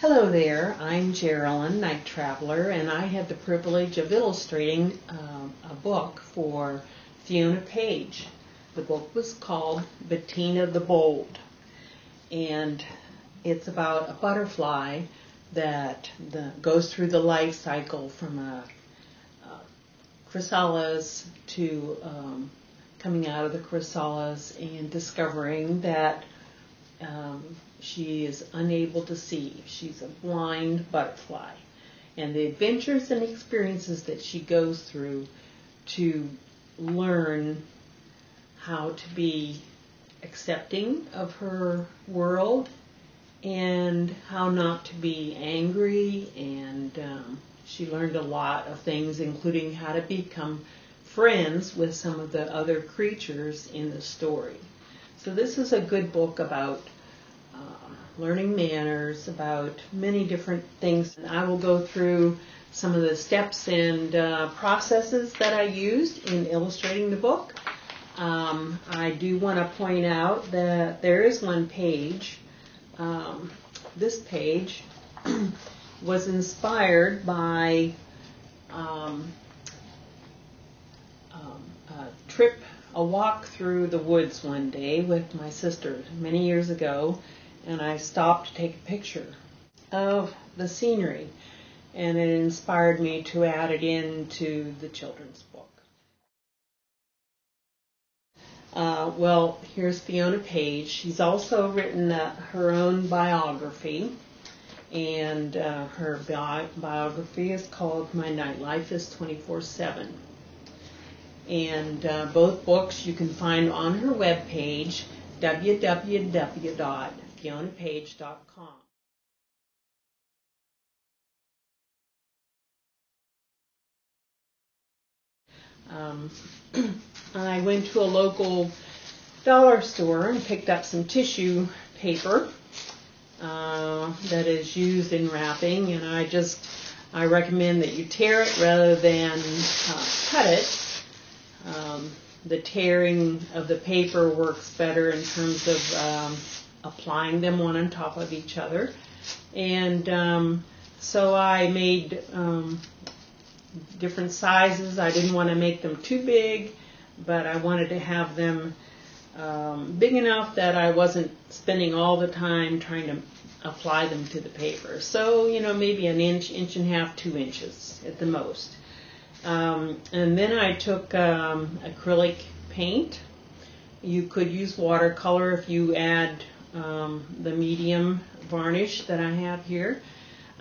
Hello there, I'm Geraldine, Night Traveler, and I had the privilege of illustrating a book for Fiona Page. The book was called Bettina the Bold, and it's about a butterfly that goes through the life cycle from a chrysalis to coming out of the chrysalis and discovering that she is unable to see. She's a blind butterfly. And the adventures and experiences that she goes through to learn how to be accepting of her world and how not to be angry, and she learned a lot of things, including how to become friends with some of the other creatures in the story. So this is a good book about learning manners, about many different things. And I will go through some of the steps and processes that I used in illustrating the book. I do want to point out that there is one page. This page was inspired by a walk through the woods one day with my sister many years ago, and I stopped to take a picture of the scenery, and it inspired me to add it into the children's book. Well, here's Fiona Page. She's also written her own biography, and her biography is called My Nightlife is 24/7. And both books you can find on her webpage, www.FionaPage.com. I went to a local dollar store and picked up some tissue paper that is used in wrapping, and I recommend that you tear it rather than cut it. The tearing of the paper works better in terms of applying them one on top of each other. And so I made different sizes. I didn't want to make them too big, but I wanted to have them big enough that I wasn't spending all the time trying to apply them to the paper. So, maybe an inch, inch and a half, 2 inches at the most. And then I took acrylic paint. You could use watercolor if you add the medium varnish that I have here.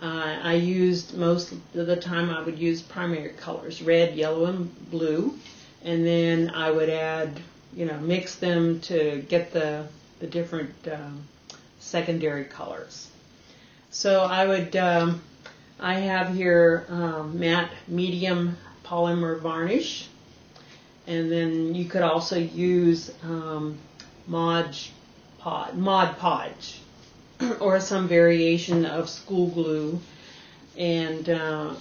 I used, most of the time I would use primary colors, red, yellow, and blue. And then I would add, mix them to get the different secondary colors. So I have here matte medium polymer varnish, and then you could also use Mod Podge or some variation of school glue. And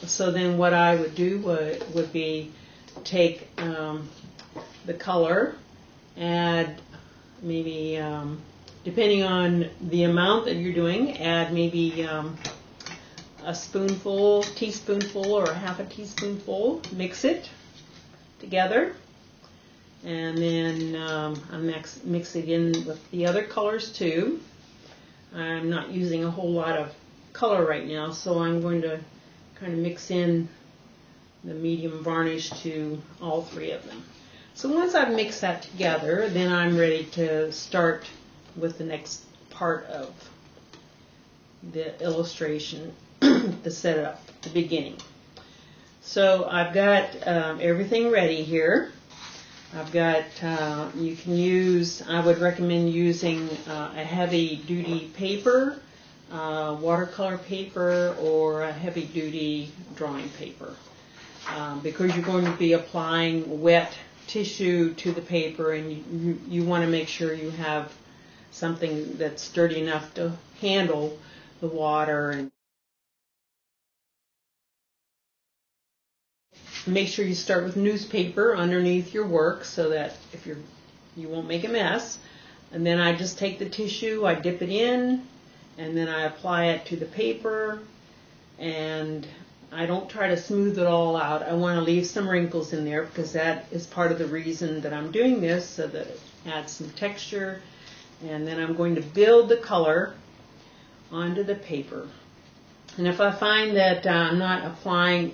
so then what I would do would be take the color, add maybe, depending on the amount that you're doing, add maybe a spoonful, teaspoonful, or half a teaspoonful. Mix it together, and then I mix it in with the other colors too. I'm not using a whole lot of color right now, so I'm going to kind of mix in the medium varnish to all three of them. So once I've mixed that together, then I'm ready to start with the next part of the illustration, the setup, the beginning. So I've got everything ready here. I've got, you can use, I would recommend using a heavy duty paper, watercolor paper, or a heavy duty drawing paper. Because you're going to be applying wet tissue to the paper, and you want to make sure you have something that's sturdy enough to handle the water. And make sure you start with newspaper underneath your work so that if you won't make a mess. And then I just take the tissue, I dip it in, and then I apply it to the paper, and I don't try to smooth it all out. I want to leave some wrinkles in there because that is part of the reason that I'm doing this, so that it adds some texture. And then I'm going to build the color onto the paper. And if I find that I'm not applying,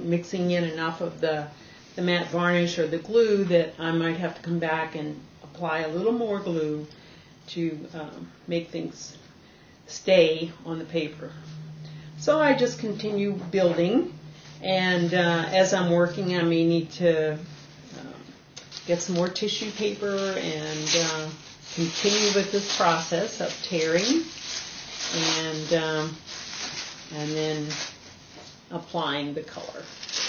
mixing in enough of the matte varnish or the glue, that I might have to come back and apply a little more glue to make things stay on the paper. So I just continue building, and as I'm working I may need to get some more tissue paper and continue with this process of tearing and then applying the color.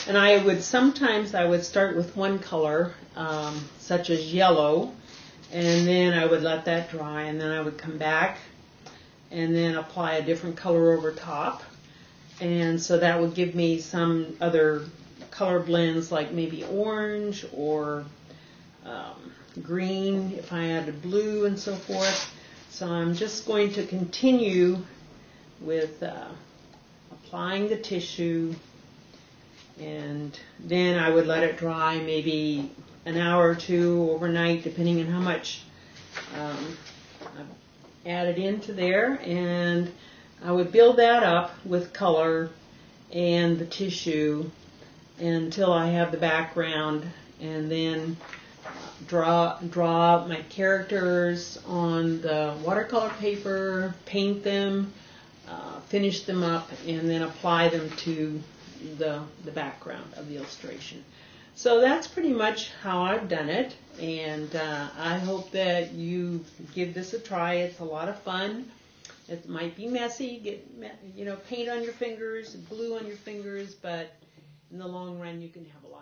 And sometimes I would start with one color, such as yellow, and then I would let that dry, and then I would come back and then apply a different color over top. And so that would give me some other color blends, like maybe orange or green if I added blue and so forth. So I'm just going to continue with applying the tissue, and then I would let it dry maybe an hour or two overnight, depending on how much I've added into there. And I would build that up with color and the tissue until I have the background, and then draw my characters on the watercolor paper, paint them, finish them up, and then apply them to the background of the illustration. So that's pretty much how I've done it, and I hope that you give this a try. It's a lot of fun. It might be messy, get paint on your fingers, glue on your fingers, but in the long run you can have a lot